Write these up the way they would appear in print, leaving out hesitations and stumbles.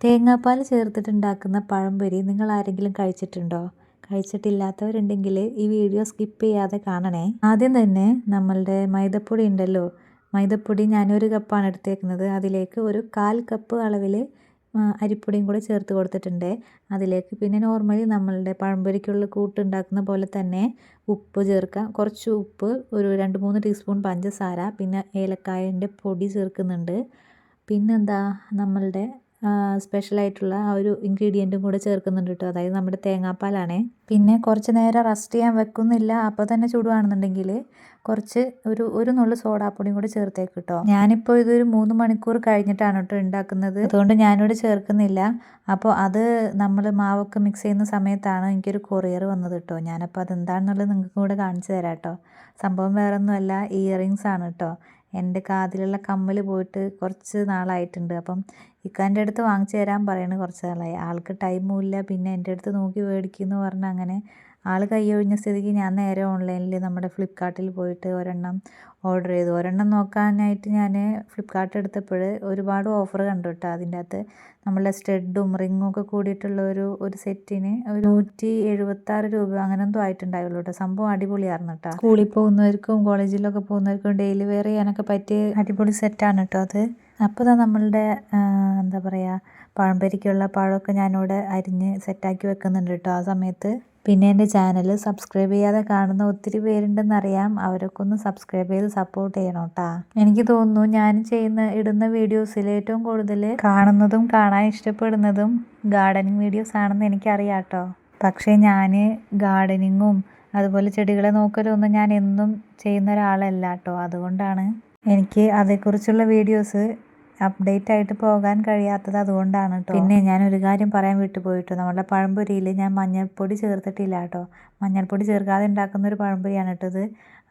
തേങ്ങാപ്പാൽ ചേർത്തിട്ടുണ്ടാക്കുന്ന പഴംപൊരി നിങ്ങൾ ആരെങ്കിലും കഴിച്ചിട്ടുണ്ടോ? കഴിച്ചിട്ടില്ലാത്തവരുണ്ടെങ്കിൽ ഈ വീഡിയോ സ്കിപ്പ് ചെയ്യാതെ കാണണേ. ആദ്യം തന്നെ നമ്മളുടെ മൈദപ്പൊടി ഉണ്ടല്ലോ, മൈദപ്പൊടി ഞാനൊരു കപ്പാണ് എടുത്തേക്കുന്നത്. അതിലേക്ക് ഒരു 1/4 കപ്പ് അളവിൽ അരിപ്പൊടിയും കൂടെ ചേർത്ത് കൊടുത്തിട്ടുണ്ട്. അതിലേക്ക് പിന്നെ നോർമലി നമ്മളുടെ പഴംപൊരിക്കുള്ള കൂട്ടുണ്ടാക്കുന്ന പോലെ തന്നെ ഉപ്പ് ചേർക്കാം. കുറച്ച് ഉപ്പ്, ഒരു 2-3 ടീസ്പൂൺ പഞ്ചസാര, പിന്നെ ഏലക്കായൻ്റെ പൊടി ചേർക്കുന്നുണ്ട്. പിന്നെന്താ നമ്മളുടെ സ്പെഷ്യലായിട്ടുള്ള ആ ഒരു ഇൻഗ്രീഡിയൻറ്റും കൂടെ ചേർക്കുന്നുണ്ട് കേട്ടോ. അതായത് നമ്മുടെ തേങ്ങാപ്പാലാണേ. പിന്നെ കുറച്ച് നേരം റസ്റ്റ് ചെയ്യാൻ വെക്കുന്നില്ല, അപ്പോൾ തന്നെ ചൂടുവാണെന്നുണ്ടെങ്കിൽ കുറച്ച് ഒരു നുള്ളു സോഡാപ്പൊടിയും കൂടെ ചേർത്തേക്ക് കേട്ടോ. ഞാനിപ്പോൾ ഇതൊരു 3 മണിക്കൂർ കഴിഞ്ഞിട്ടാണ് കേട്ടോ ഉണ്ടാക്കുന്നത്, അതുകൊണ്ട് ഞാനിവിടെ ചേർക്കുന്നില്ല. അപ്പോൾ അത് നമ്മൾ മാവൊക്കെ മിക്സ് ചെയ്യുന്ന സമയത്താണ് എനിക്കൊരു കൊറിയർ വന്നത് കേട്ടോ. ഞാനപ്പോൾ അതെന്താണെന്നുള്ളത് നിങ്ങൾക്ക് കൂടെ കാണിച്ചു തരാം കേട്ടോ. സംഭവം വേറൊന്നുമല്ല, ഇയറിങ്സ് ആണ് കേട്ടോ. എൻ്റെ കാതിലുള്ള കമ്മൽ പോയിട്ട് കുറച്ച് നാളായിട്ടുണ്ട്. അപ്പം ഇക്കാൻ്റെ അടുത്ത് വാങ്ങിച്ചു തരാൻ പറയുന്നത് കുറച്ച് നാളായി. ആൾക്ക് ടൈമും ഇല്ല, പിന്നെ എൻ്റെ അടുത്ത് നോക്കി മേടിക്കുമെന്ന് പറഞ്ഞ് അങ്ങനെ ആൾ കൈയൊഴിഞ്ഞ സ്ഥിതിക്ക് ഞാൻ നേരെ ഓൺലൈനിൽ നമ്മുടെ ഫ്ലിപ്കാർട്ടിൽ പോയിട്ട് ഒരെണ്ണം ഓർഡർ ചെയ്തു. ഒരെണ്ണം നോക്കാനായിട്ട് ഞാൻ ഫ്ലിപ്കാർട്ട് എടുത്തപ്പോൾ ഒരുപാട് ഓഫർ കണ്ടു കേട്ടോ. അതിൻ്റെ അകത്ത് നമ്മളെ സ്റ്റഡും റിങ്ങും ഒക്കെ കൂടിയിട്ടുള്ള ഒരു സെറ്റിന് ഒരു 176 രൂപ അങ്ങനെ എന്തോ ആയിട്ടുണ്ടായുള്ളൂ കേട്ടോ. സംഭവം അടിപൊളിയായിരുന്നു കേട്ടോ. സ്കൂളിൽ പോകുന്നവർക്കും കോളേജിലൊക്കെ പോകുന്നവർക്കും ഡെയിലി വെയർ ചെയ്യാനൊക്കെ പറ്റിയ അടിപൊളി സെറ്റാണ് കേട്ടോ അത്. അപ്പോൾ നമ്മളുടെ എന്താ പറയുക, പഴംപൊരിക്കുള്ള പഴമൊക്കെ ഞാനിവിടെ അരിഞ്ഞ് സെറ്റാക്കി വെക്കുന്നുണ്ട് കേട്ടോ ആ സമയത്ത്. പിന്നെ എൻ്റെ ചാനൽ സബ്സ്ക്രൈബ് ചെയ്യാതെ കാണുന്ന ഒത്തിരി പേരുണ്ടെന്നറിയാം. അവരൊക്കെ ഒന്ന് സബ്സ്ക്രൈബ് ചെയ്ത് സപ്പോർട്ട് ചെയ്യണം കേട്ടോ. എനിക്ക് തോന്നുന്നു ഞാൻ ഇടുന്ന വീഡിയോസിൽ ഏറ്റവും കൂടുതൽ കാണുന്നതും കാണാൻ ഇഷ്ടപ്പെടുന്നതും ഗാർഡനിങ് വീഡിയോസ് ആണെന്ന് എനിക്കറിയാം കേട്ടോ. പക്ഷേ ഞാൻ ഗാർഡനിങ്ങും അതുപോലെ ചെടികളെ നോക്കലൊന്നും ഞാൻ എന്നും ചെയ്യുന്ന ഒരാളല്ല കേട്ടോ. അതുകൊണ്ടാണ് എനിക്ക് അതേക്കുറിച്ചുള്ള വീഡിയോസ് അപ്ഡേറ്റ് ആയിട്ട് പോകാൻ കഴിയാത്തത്, അതുകൊണ്ടാണ് കേട്ടോ. പിന്നെ ഞാനൊരു കാര്യം പറയാൻ വിട്ടുപോയിട്ടോ, നമ്മുടെ പഴംപൊരിയിൽ ഞാൻ മഞ്ഞൾപ്പൊടി ചേർത്തിട്ടില്ല കേട്ടോ. മഞ്ഞൾപ്പൊടി ചേർക്കാതെ ഉണ്ടാക്കുന്ന ഒരു പഴംപൊരിയാണ് കേട്ടത്.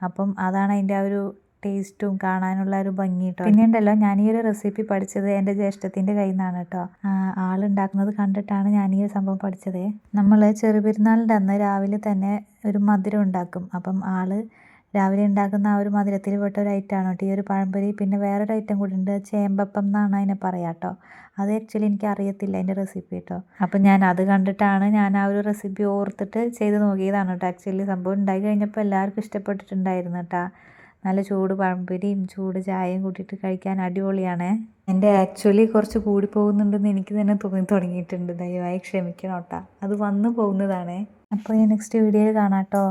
അപ്പം അതാണ് അതിൻ്റെ ആ ഒരു ടേസ്റ്റും കാണാനുള്ള ഒരു ഭംഗി കേട്ടോ. പിന്നെ ഉണ്ടല്ലോ, ഞാൻ ഈ ഒരു റെസിപ്പി പഠിച്ചത് എൻ്റെ ജ്യേഷ്ഠത്തിൻ്റെ കയ്യിൽ നിന്നാണ് കേട്ടോ. ആളുണ്ടാക്കുന്നത് കണ്ടിട്ടാണ് ഞാൻ ഈ സംഭവം പഠിച്ചത്. നമ്മൾ ചെറുപെരുന്നാളിൻ്റെ അന്ന് രാവിലെ തന്നെ ഒരു മധുരം ഉണ്ടാക്കും. അപ്പം രാവിലെ ഉണ്ടാക്കുന്ന ആ ഒരു മധുരത്തിൽ പെട്ട ഒരു ഐറ്റമാണ് കേട്ടോ ഈ ഒരു പഴംപൊരി. പിന്നെ വേറൊരു ഐറ്റം കൂടി ഉണ്ട്, ചേമ്പപ്പം എന്നാണ് അതിനെ പറയുക കേട്ടോ. അത് ആക്ച്വലി എനിക്ക് അറിയത്തില്ല അതിൻ്റെ റെസിപ്പി കേട്ടോ. അപ്പം ഞാൻ അത് കണ്ടിട്ടാണ് ഞാൻ ആ ഒരു റെസിപ്പി ഓർത്തിട്ട് ചെയ്ത് നോക്കിയതാണ് കേട്ടോ. ആക്ച്വലി സംഭവം ഉണ്ടാക്കി കഴിഞ്ഞപ്പോൾ എല്ലാവർക്കും ഇഷ്ടപ്പെട്ടിട്ടുണ്ടായിരുന്നു കേട്ടോ. നല്ല ചൂട് പഴംപൊരിയും ചൂട് ചായയും കൂട്ടിയിട്ട് കഴിക്കാൻ അടിപൊളിയാണ്. എൻ്റെ ആക്ച്വലി കുറച്ച് കൂടി പോകുന്നുണ്ടെന്ന് എനിക്ക് തന്നെ തോന്നി തുടങ്ങിയിട്ടുണ്ട്. ദയവായി ക്ഷമിക്കണം കേട്ടോ, അത് വന്നു പോകുന്നതാണേ. അപ്പോൾ നെക്സ്റ്റ് വീഡിയോയിൽ കാണാം കേട്ടോ.